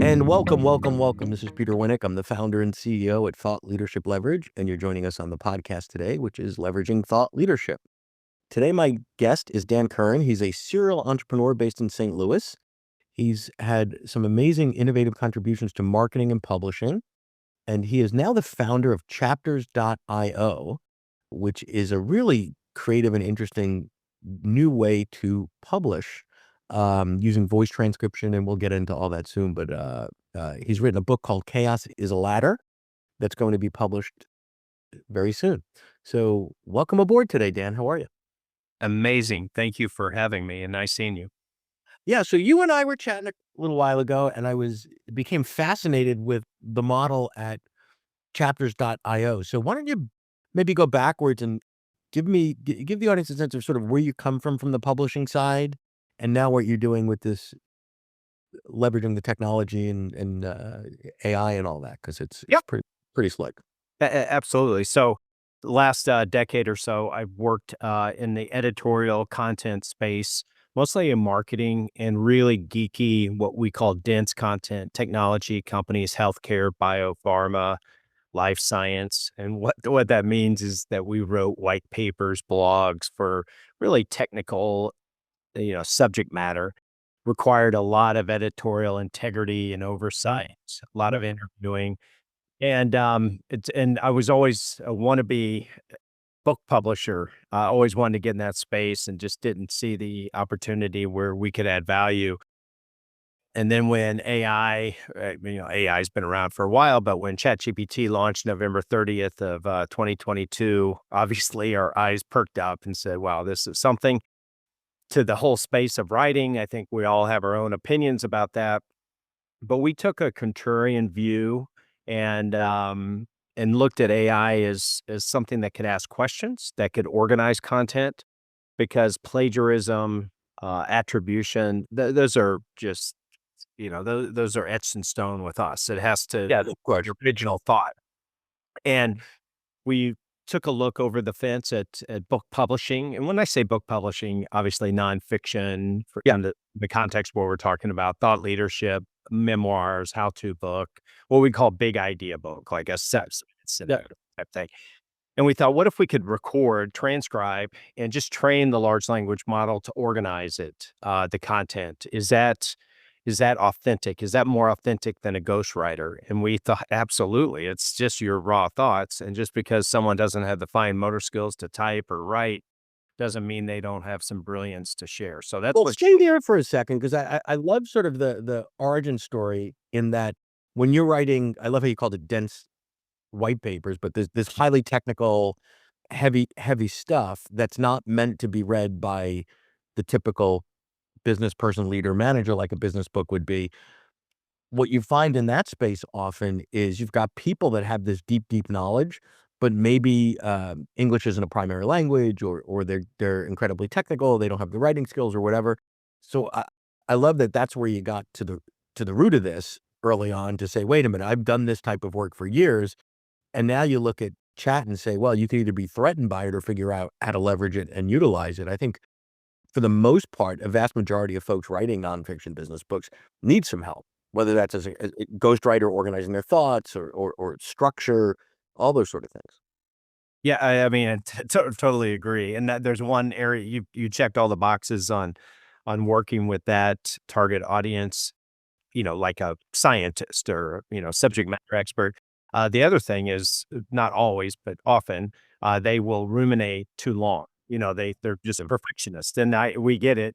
And welcome, welcome, welcome. This is Peter Winnick. I'm the founder and CEO at Thought Leadership Leverage, and you're joining us on the podcast today, which is Leveraging Thought Leadership. Today, my guest is Dan Curran. He's a serial entrepreneur based in St. Louis. He's had some amazing innovative contributions to marketing and publishing, and he is now the founder of chapters.io, which is a really creative and interesting new way to publish using voice transcription, and we'll get into all that soon. But he's written a book called Chaos is a Ladder that's going to be published very soon. So welcome aboard today, Dan. How are you? Amazing. Thank you for having me, and nice seeing you. Yeah, so you and I were chatting a little while ago, and I became fascinated with the model at chapters.io. So why don't you maybe go backwards and give the audience a sense of sort of where you come from the publishing side, and now what you're doing with this leveraging the technology and AI and all that, because it's Yep. pretty slick. Absolutely. So, the last decade or so, I've worked in the editorial content space, mostly in marketing and really geeky, what we call dense content technology companies, healthcare, biopharma, life science. And what that means is that we wrote white papers, blogs for really technical, subject matter. Required a lot of editorial integrity and oversight, a lot of interviewing. And I was always a wannabe book publisher. I always wanted to get in that space and just didn't see the opportunity where we could add value. And then when AI's been around for a while, but when ChatGPT launched November 30th of 2022, obviously our eyes perked up and said, wow, this is something to the whole space of writing. I think we all have our own opinions about that. But we took a contrarian view and looked at AI as something that could ask questions, that could organize content, because plagiarism, attribution, those are just, those are etched in stone with us. It has to, Yeah, of course. your original thought. And we took a look over the fence at book publishing. And when I say book publishing, obviously nonfiction, for in the context where we're talking about thought leadership, memoirs, how-to book, what we call big idea book, like a scenario type thing. And we thought, what if we could record, transcribe, and just train the large language model to organize it, the content? Is that authentic? Is that more authentic than a ghostwriter? And we thought, absolutely. It's just your raw thoughts. And just because someone doesn't have the fine motor skills to type or write doesn't mean they don't have some brilliance to share. So that's Well, what, stay there for a second, because I love sort of the origin story in that when you're writing, I love how you called it dense white papers, but there's this highly technical, heavy stuff that's not meant to be read by the typical business person, leader, manager, like a business book would be. What you find in that space often is you've got people that have this deep knowledge, but maybe English isn't a primary language, or they're incredibly technical. They don't have the writing skills or whatever. So I love that that's where you got to the root of this early on, to say, wait a minute, I've done this type of work for years. And now you look at chat and say, well, you can either be threatened by it or figure out how to leverage it and utilize it. I think for the most part, a vast majority of folks writing nonfiction business books need some help, whether that's as a ghostwriter organizing their thoughts, or structure, all those sort of things. yeah, I mean, totally agree. And that there's one area you checked all the boxes on working with that target audience, like a scientist or, subject matter expert. The other thing is not always, but often, they will ruminate too long. They're just a perfectionist, and we get it.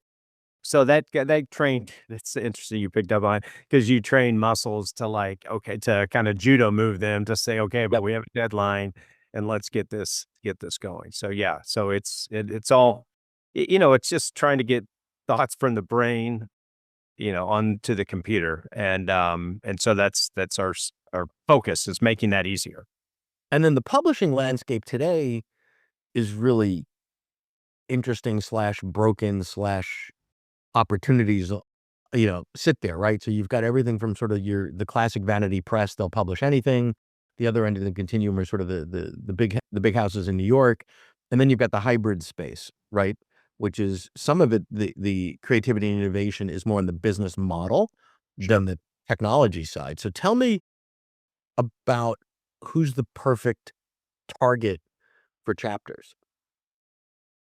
So that trained. It's interesting you picked up on, because you train muscles to, like, okay, to kind of judo move them to say, okay, but Yep. we have a deadline, and let's get this going. So yeah, so it's all, it's just trying to get thoughts from the brain, onto the computer. And so that's our focus, is making that easier. And then the publishing landscape today is really interesting slash broken slash opportunities, sit there, right? So you've got everything from sort of the classic vanity press, they'll publish anything. The other end of the continuum are sort of the big houses in New York. And then you've got the hybrid space, right? Which is some of it, the creativity and innovation is more in the business model than the technology side. So tell me about who's the perfect target for chapters.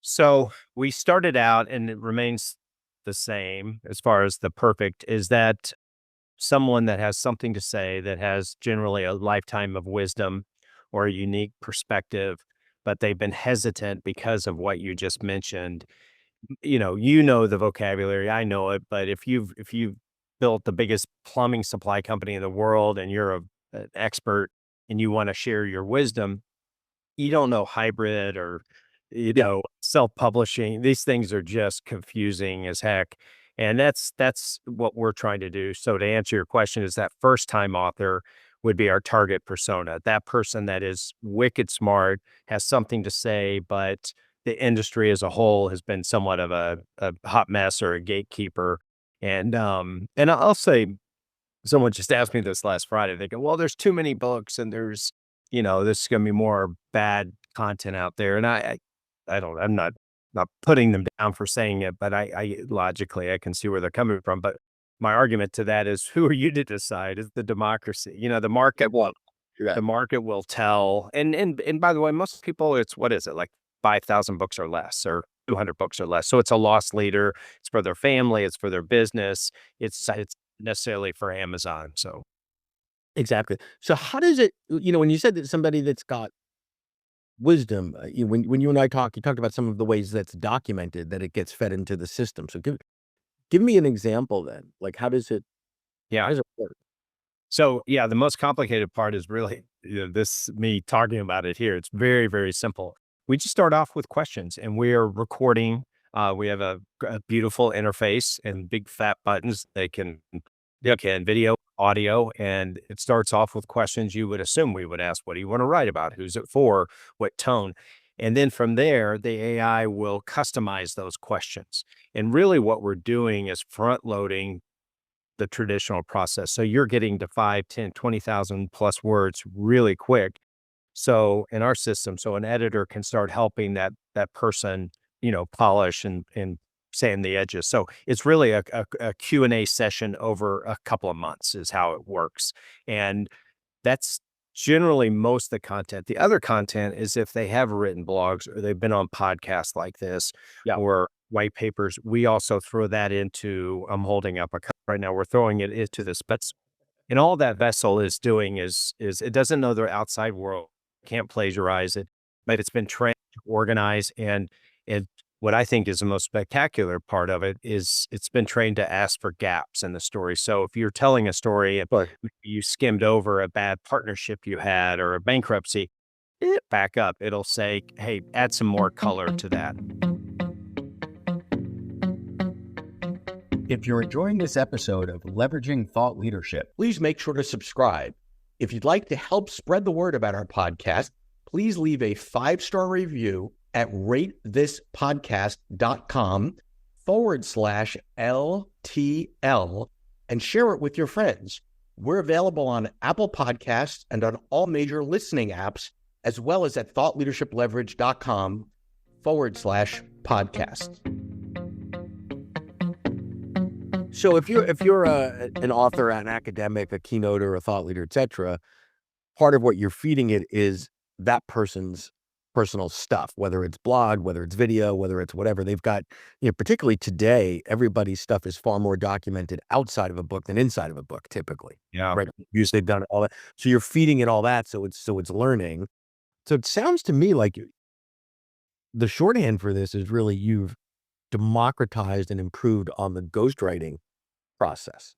So we started out, and it remains the same as far as the perfect is that someone that has something to say, that has generally a lifetime of wisdom or a unique perspective, but they've been hesitant because of what you just mentioned. You know the vocabulary, I know it, but if you've built the biggest plumbing supply company in the world and you're an expert and you want to share your wisdom, you don't know hybrid or, Yeah, self-publishing. These things are just confusing as heck. And that's what we're trying to do. So to answer your question, is that first time author would be our target persona. That person that is wicked smart, has something to say, but the industry as a whole has been somewhat of a hot mess or a gatekeeper. And I'll say, someone just asked me this last Friday. They go, "Well, there's too many books, and there's gonna be more bad content out there." And I don't. I'm not putting them down for saying it, but I logically I can see where they're coming from. But my argument to that is, who are you to decide? Is the democracy? The market well, yeah, the market will tell. And by the way, most people, it's what is it like 5,000 books or less, or 200 books or less. So it's a loss leader. It's for their family. It's for their business. It's necessarily for Amazon. So exactly. So how does it, when you said that somebody that's got wisdom, when you and I talk, you talked about some of the ways that's documented that it gets fed into the system. So give me an example then. Like how yeah. does it work? So yeah, the most complicated part is really, this me talking about it here. It's very, very simple. We just start off with questions, and we are recording. We have a beautiful interface and big fat buttons. They Yep. can video, audio, and it starts off with questions you would assume we would ask. What do you want to write about? Who's it for? What tone? And then from there, the AI will customize those questions. And really, what we're doing is front loading the traditional process. So you're getting to 5, 10, 20,000 plus words really quick. So in our system, so an editor can start helping that person, polish and sand the edges. So it's really a Q&A session over a couple of months is how it works. And that's generally most of the content. The other content is if they have written blogs or they've been on podcasts like this Yeah. or white papers, we also throw that into, I'm holding up a cup right now, we're throwing it into this. But and all that vessel is doing is it doesn't know the outside world, can't plagiarize it, but it's been trained to organize. And what I think is the most spectacular part of it is it's been trained to ask for gaps in the story. So if you're telling a story and But you skimmed over a bad partnership you had or a bankruptcy, back up. It'll say, "Hey, add some more color to that." If you're enjoying this episode of Leveraging Thought Leadership, please make sure to subscribe. If you'd like to help spread the word about our podcast, please leave a 5-star review at ratethispodcast.com/LTL and share it with your friends. We're available on Apple Podcasts and on all major listening apps, as well as at thoughtleadershipleverage.com/podcast. So if you're an author, an academic, a keynoter, a thought leader, etc., part of what you're feeding it is that person's personal stuff, whether it's blog, whether it's video, whether it's whatever. They've got, particularly today, everybody's stuff is far more documented outside of a book than inside of a book, typically, Yeah. right? Usually they've done all that. So you're feeding it all that, so it's learning. So it sounds to me like the shorthand for this is really you've democratized and improved on the ghostwriting process.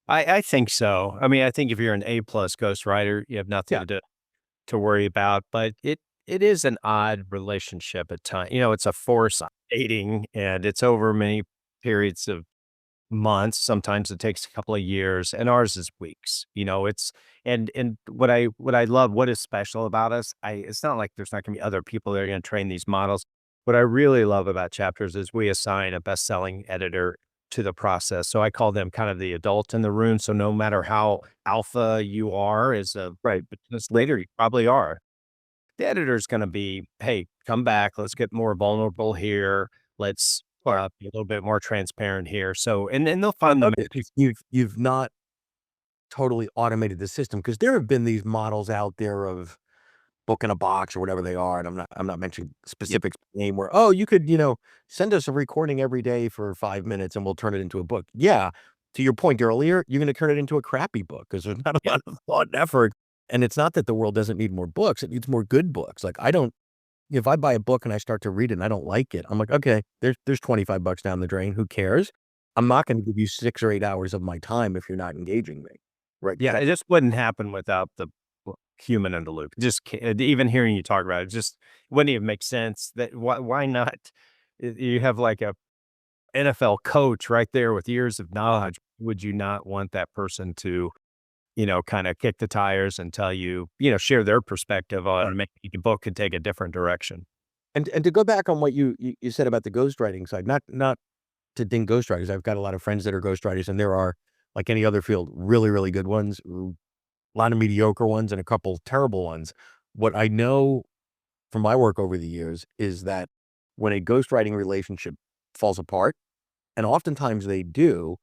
I think so. I mean, I think if you're an A+ ghostwriter, you have Yeah. nothing to worry about, but it is an odd relationship at times. It's a force dating, and it's over many periods of months. Sometimes it takes a couple of years, and ours is weeks. It's and what I love, what is special about us, it's not like there's not gonna be other people that are gonna train these models. What I really love about Chapters is we assign a best-selling editor to the process. So I call them kind of the adult in the room. So no matter how alpha you are as a Right. business leader, you probably are. The editor's gonna be, "Hey, come back. Let's get more vulnerable here. Let's, Or be a little bit more transparent here." So and they'll find them. you've not totally automated the system, because there have been these models out there of book in a box or whatever they are, and I'm not mentioning Yep. specifics name where, "Oh, you could, send us a recording every day for 5 minutes and we'll turn it into a book." Yeah, to your point earlier, you're gonna turn it into a crappy book because there's not a Yeah. lot of thought and effort, and it's not that the world doesn't need more books, it needs more good books. Like, I don't if I buy a book and I start to read it and I don't like it, I'm like, "Okay, there's $25 down the drain, who cares? I'm not gonna give you 6 or 8 hours of my time if you're not engaging me." Right? 'Cause Yeah, it just wouldn't happen without the human in the loop. Just even hearing you talk about it just wouldn't even make sense. That why not? You have like a NFL coach right there with years of knowledge. Would you not want that person to, kind of kick the tires and tell you, share their perspective on maybe the book could take a different direction? And to go back on what you said about the ghostwriting side, not to ding ghostwriters. I've got a lot of friends that are ghostwriters, and there are, like any other field, really, really good ones, a lot of mediocre ones, and a couple terrible ones. What I know from my work over the years is that when a ghostwriting relationship falls apart, and oftentimes they do,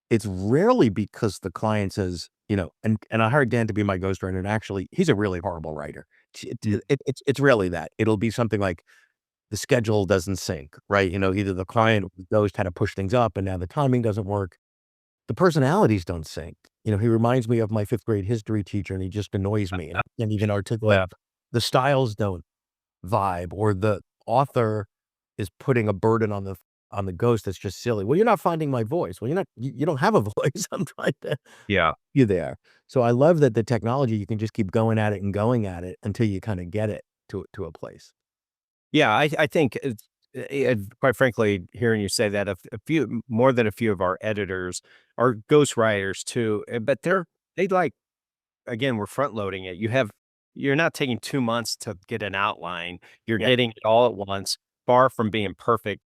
it's rarely because the client says, and I hired Dan to be my ghostwriter, and actually, he's a really horrible writer. Mm. It's rarely that. It'll be something like the schedule doesn't sync, right? Either the client or the ghost had to push things up, and now the timing doesn't work. The personalities don't sync. He reminds me of my 5th grade history teacher, and he just annoys me, and I can't even articulate. Yeah. The styles don't vibe, or the author is putting a burden on the ghost that's just silly. "Well, you're not finding my voice." "Well, you're not you don't have a voice. I'm trying to Yeah. you there." So I love that the technology, you can just keep going at it and going at it until you kinda get it to a place. Yeah, I think it's quite frankly, hearing you say that a few more than a few of our editors are ghostwriters too, but they like again, we're front loading it. You're not taking 2 months to get an outline. You're Yeah. getting it all at once, far from being perfect,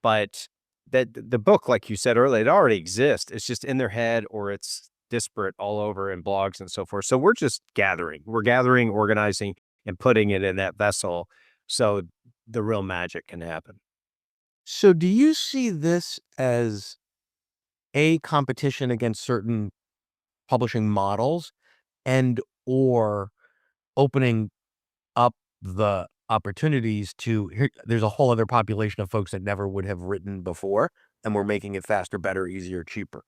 but that the book, like you said earlier, it already exists. It's just in their head or it's disparate all over in blogs and so forth. So we're just gathering. We're gathering, organizing, and putting it in that vessel so the real magic can happen. So do you see this as a competition against certain publishing models, and or opening up the opportunities to here there's a whole other population of folks that never would have written before, and we're making it faster, better, easier, cheaper?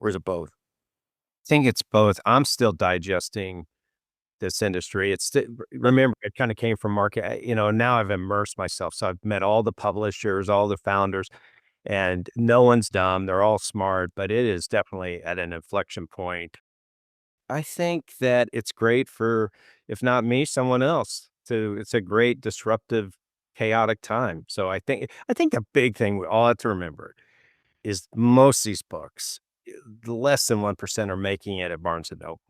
Or is it both? I think it's both. I'm still digesting this industry. Remember, it kinda came from market now I've immersed myself, so I've met all the publishers, all the founders, and no one's dumb, they're all smart, but it is definitely at an inflection point. I think that it's great for, if not me, someone else it's a great disruptive, chaotic time. So I think the big thing we all have to remember is most of these books, less than 1% are making it at Barnes& and Noble.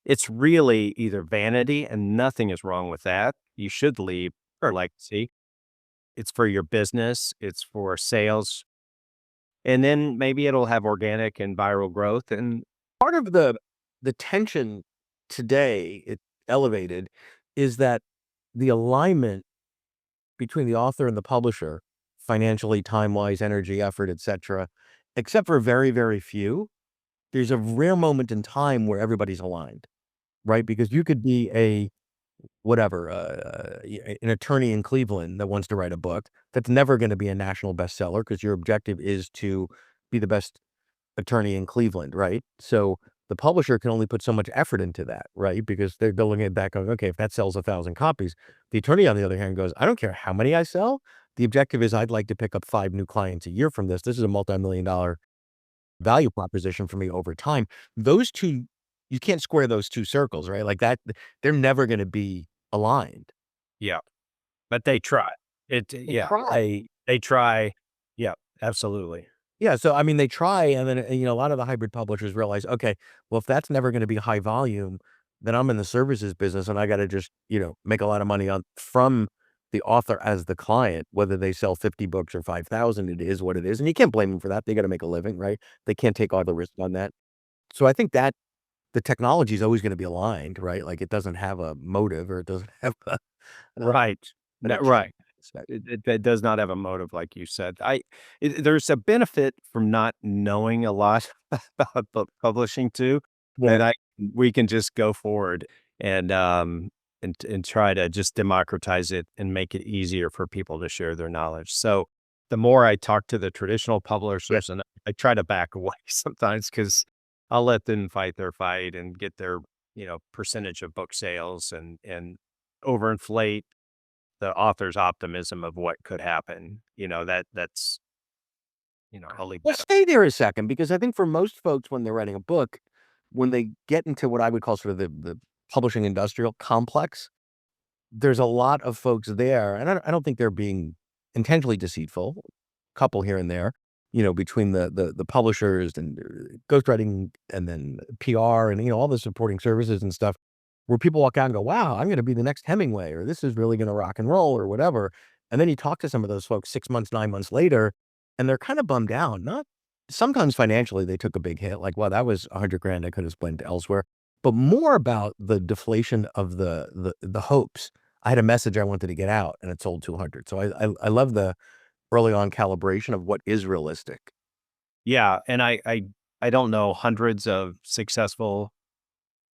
It's really either vanity, and nothing is wrong with that. You should leave a legacy. It's for your business, it's for sales, and then maybe it'll have organic and viral growth, and Part of the tension today, it elevated, is that the alignment between the author and the publisher, financially, time-wise, energy, effort, etcetera, except for very, very few, there's a rare moment in time where everybody's aligned, right? Because you could be a whatever, an attorney in Cleveland that wants to write a book that's never gonna be a national bestseller because your objective is to be the best attorney in Cleveland, right? So the publisher can only put so much effort into that, right? Because they're looking at that going, okay, if that sells 1,000 copies, the attorney on the other hand goes, I don't care how many I sell. The objective is I'd like to pick up 5 new clients a year from this. This is a multi-million dollar value proposition for me over time. Those two, you can't square those two circles, right? Like that, they're never going to be aligned. yeah, but they try. They Yeah, try. they try. Yeah, absolutely. Yeah, so I mean, they try, and then, a lot of the hybrid publishers realize, okay, well, if that's never gonna be high volume, then I'm in the services business, and I gotta just, make a lot of money on from the author as the client, whether they sell 50 books or 5,000, it is what it is, and you can't blame them for that, they gotta make a living, right? They can't take all the risk on that. So I think that the technology is always gonna be aligned, right? Like, it doesn't have a motive, or it doesn't have a Right. an No, intrinsic right. aspect. It does not have a motive, like you said. There's a benefit from not knowing a lot about book publishing too. Yeah. we can just go forward and try to just democratize it and make it easier for people to share their knowledge. So the more I talk to the traditional Yeah. publishers, and I try to back away sometimes because I'll let them fight their fight and get their, percentage of book sales and overinflate the author's optimism of what could happen. That's, I'll leave Well, that. stay there a second, because I think for most folks, when they're writing a book, when they get into what I would call sort of the publishing industrial complex, there's a lot of folks there, and I don't think they're being intentionally deceitful. Couple here and there, between the publishers and ghostwriting and then PR and all the supporting services and stuff, where people walk out and go, "Wow, I'm going to be the next Hemingway," or "This is really going to rock and roll," or whatever. And then you talk to some of those folks 6 months, 9 months later, and they're kind of bummed out. Not sometimes financially, they took a big hit, like, "Well, that was 100 grand I could have spent elsewhere," but more about the deflation of the hopes. I had a message I wanted to get out, and it sold 200. So I love the early on calibration of what is realistic. Yeah, and I don't know hundreds of successful.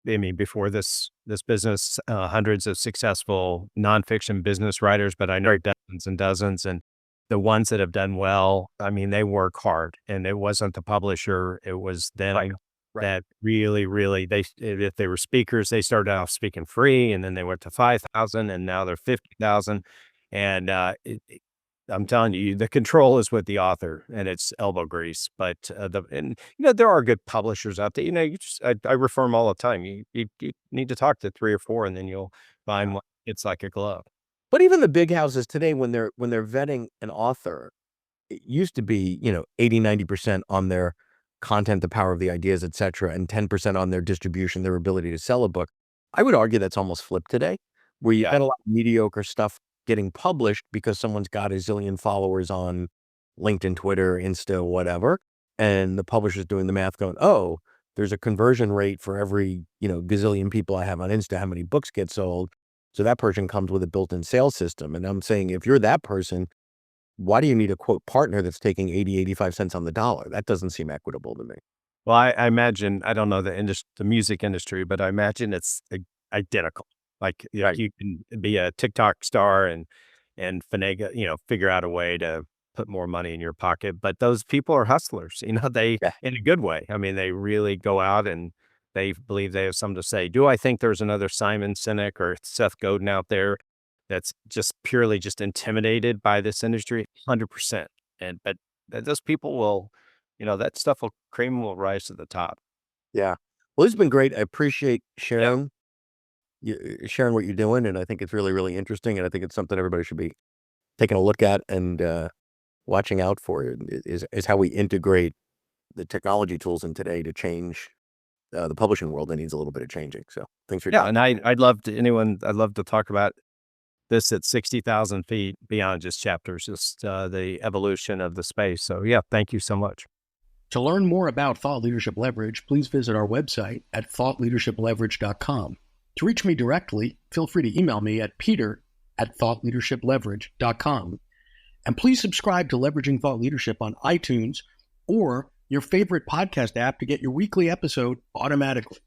I mean, before this business, hundreds of successful nonfiction business writers, but I know dozens and dozens, and the ones that have done well, I mean, they work hard, and it wasn't the publisher, it was them. Right. Right. That really, really, if they were speakers, they started off speaking free, and then they went to 5,000, and now they're 50,000, and I'm telling you, the control is with the author, and it's elbow grease. But there are good publishers out there. I refer them all the time. You need to talk to 3 or 4, and then you'll find one it's like a glove. But even the big houses today, when they're vetting an author, it used to be, 80, 90% on their content, the power of the ideas, et cetera, and 10% on their distribution, their ability to sell a book. I would argue that's almost flipped today, where you've Yeah, got a lot of mediocre stuff getting published because someone's got a zillion followers on LinkedIn, Twitter, Insta, whatever, and the publisher's doing the math going, "Oh, there's a conversion rate for every, gazillion people I have on Insta, how many books get sold?" So that person comes with a built-in sales system, and I'm saying, if you're that person, why do you need a quote partner that's taking 80, 85 cents on the dollar? That doesn't seem equitable to me. well, I imagine, I don't know the music industry, but I imagine it's identical. Like, Right. you can be a TikTok star and figure out a way to put more money in your pocket. But those people are hustlers. They, Yeah. in a good way. I mean, they really go out and they believe they have something to say. Do I think there's another Simon Sinek or Seth Godin out there that's just purely just intimidated by this industry? 100%. But those people will, that stuff will cream will rise to the top. Yeah. Well, this has been great. I appreciate Yeah. sharing what you're doing, and I think it's really, really interesting, and I think it's something everybody should be taking a look at and watching out for. Is how we integrate the technology tools in today to change the publishing world that needs a little bit of changing. So thanks for your Yeah. time. And I'd love to talk about this at 60,000 feet beyond just chapters, just the evolution of the space. So, yeah, thank you so much. To learn more about Thought Leadership Leverage, please visit our website at thoughtleadershipleverage.com. To reach me directly, feel free to email me at peter@thoughtleadershipleverage.com. And please subscribe to Leveraging Thought Leadership on iTunes or your favorite podcast app to get your weekly episode automatically.